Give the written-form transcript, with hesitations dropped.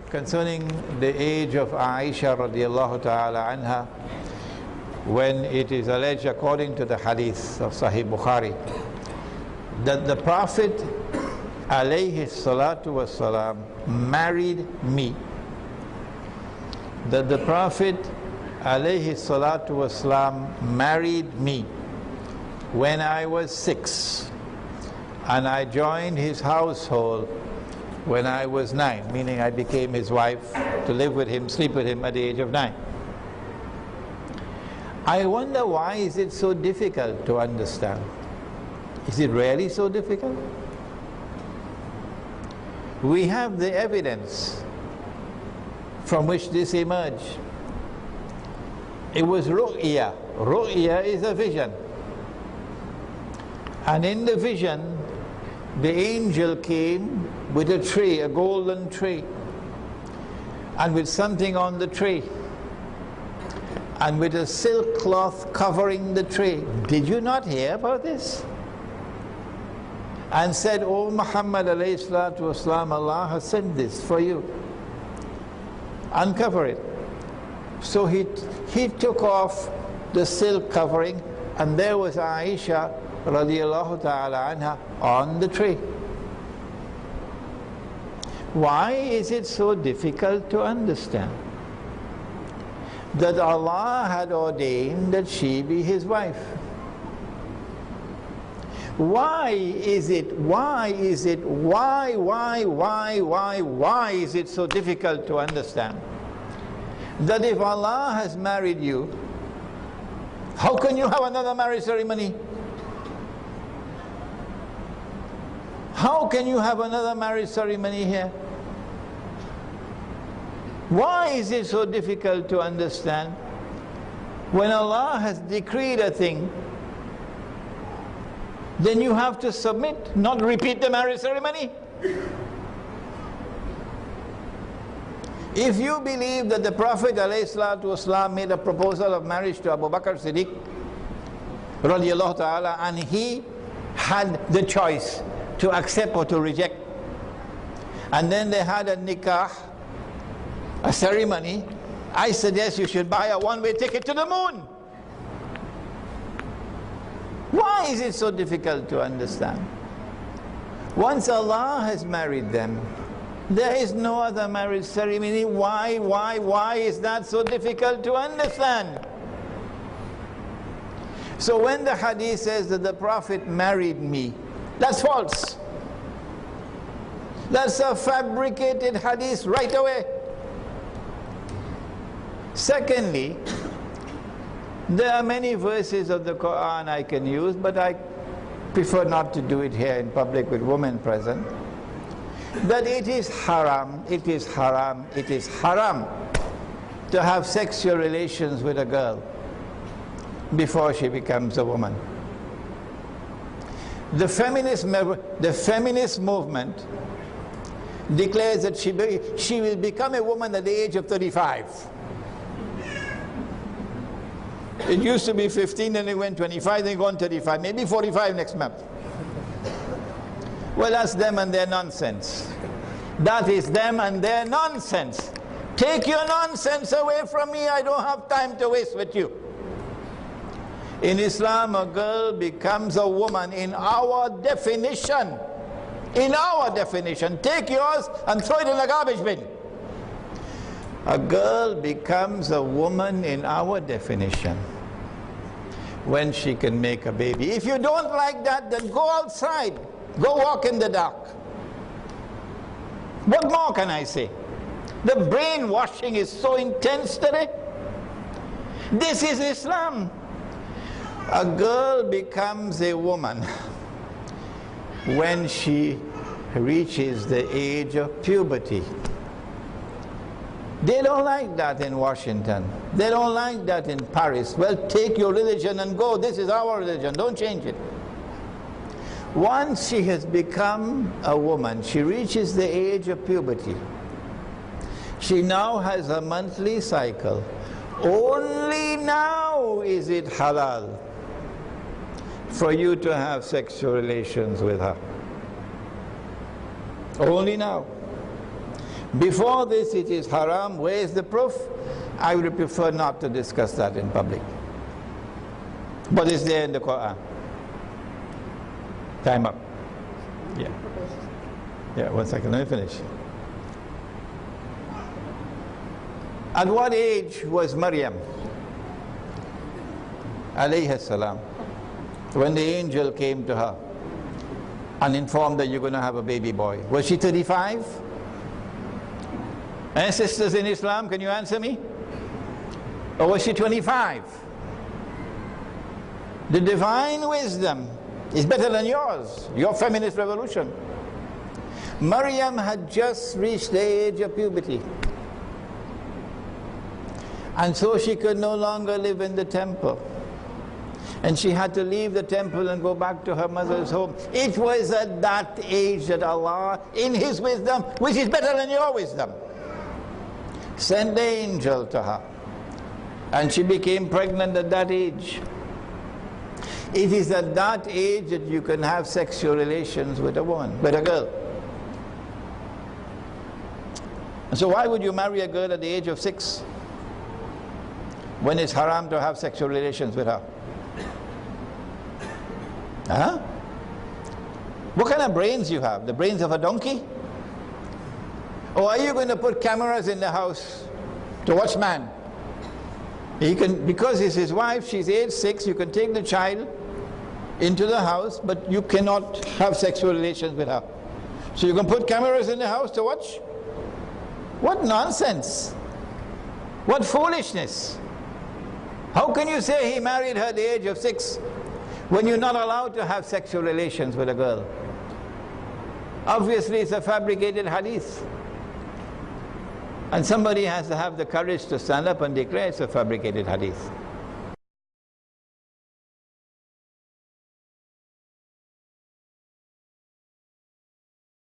concerning the age of Aisha radiallahu ta'ala anha, when it is alleged according to the hadith of Sahih Bukhari that the Prophet alayhi salatu wasalam married me. That the Prophet alayhi salatu wasalam married me when I was 6, and I joined his household when I was 9, meaning I became his wife to live with him, sleep with him at the age of 9. I wonder, why is it so difficult to understand? Is it really so difficult? We have the evidence from which this emerged. It was ru'ya. Ru'ya is a vision. And in the vision, the angel came with a tree, a golden tree, and with something on the tree, and with a silk cloth covering the tree. Did you not hear about this? And said, "O Muhammad alayhi salatu wasalam, Allah has sent this for you. Uncover it." So he took off the silk covering, and there was Aisha radiallahu ta'ala anha on the tree. Why is it so difficult to understand that Allah had ordained that she be his wife? Why is it so difficult to understand that if Allah has married you, how can you have another marriage ceremony? How can you have another marriage ceremony here? Why is it so difficult to understand when Allah has decreed a thing? Then you have to submit, not repeat the marriage ceremony. If you believe that the Prophet ﷺ made a proposal of marriage to Abu Bakr Siddiq radiallahu ta'ala, and he had the choice to accept or to reject, and then they had a nikah, a ceremony, I suggest you should buy a one-way ticket to the moon. Why is it so difficult to understand? Once Allah has married them, there is no other marriage ceremony. Why is that so difficult to understand? So when the hadith says that the Prophet married me, that's false. That's a fabricated hadith right away. Secondly, there are many verses of the Quran I can use, but I prefer not to do it here in public with women present, that it is haram to have sexual relations with a girl before she becomes a woman. The feminist movement declares that she will become a woman at the age of 35. It used to be 15, then it went 25, then it went 35, maybe 45 next month. Well, that's them and their nonsense. That is them and their nonsense. Take your nonsense away from me. I don't have time to waste with you. In Islam, a girl becomes a woman in our definition. In our definition. Take yours and throw it in the garbage bin. A girl becomes a woman in our definition when she can make a baby. If you don't like that, then go outside. Go walk in the dark. What more can I say? The brainwashing is so intense today. This is Islam. A girl becomes a woman when she reaches the age of puberty. They don't like that in Washington. They don't like that in Paris. Well, take your religion and go. This is our religion. Don't change it. Once she has become a woman, she reaches the age of puberty. She now has a monthly cycle. Only now is it halal for you to have sexual relations with her. Only now. Before this it is haram. Where is the proof? I would prefer not to discuss that in public. But it's there in the Quran. Time up. Yeah. Yeah, 1 second, let me finish. At what age was Maryam alayhi salam when the angel came to her and informed that you're going to have a baby boy? Was she 35? And sisters in Islam, can you answer me? Or was she 25? The divine wisdom is better than yours, your feminist revolution. Maryam had just reached the age of puberty. And so she could no longer live in the temple. And she had to leave the temple and go back to her mother's home. It was at that age that Allah, in His wisdom, which is better than your wisdom, sent the angel to her. And she became pregnant at that age. It is at that age that you can have sexual relations with a woman, with a girl. And so why would you marry a girl at the age of 6 when it's haram to have sexual relations with her? Huh? What kind of brains you have? The brains of a donkey? Or are you going to put cameras in the house to watch man? He can, because it's his wife, she's age 6, you can take the child into the house, but you cannot have sexual relations with her. So you can put cameras in the house to watch? What nonsense! What foolishness! How can you say he married her at the age of 6 when you're not allowed to have sexual relations with a girl? Obviously it's a fabricated hadith. And somebody has to have the courage to stand up and declare it's a fabricated hadith.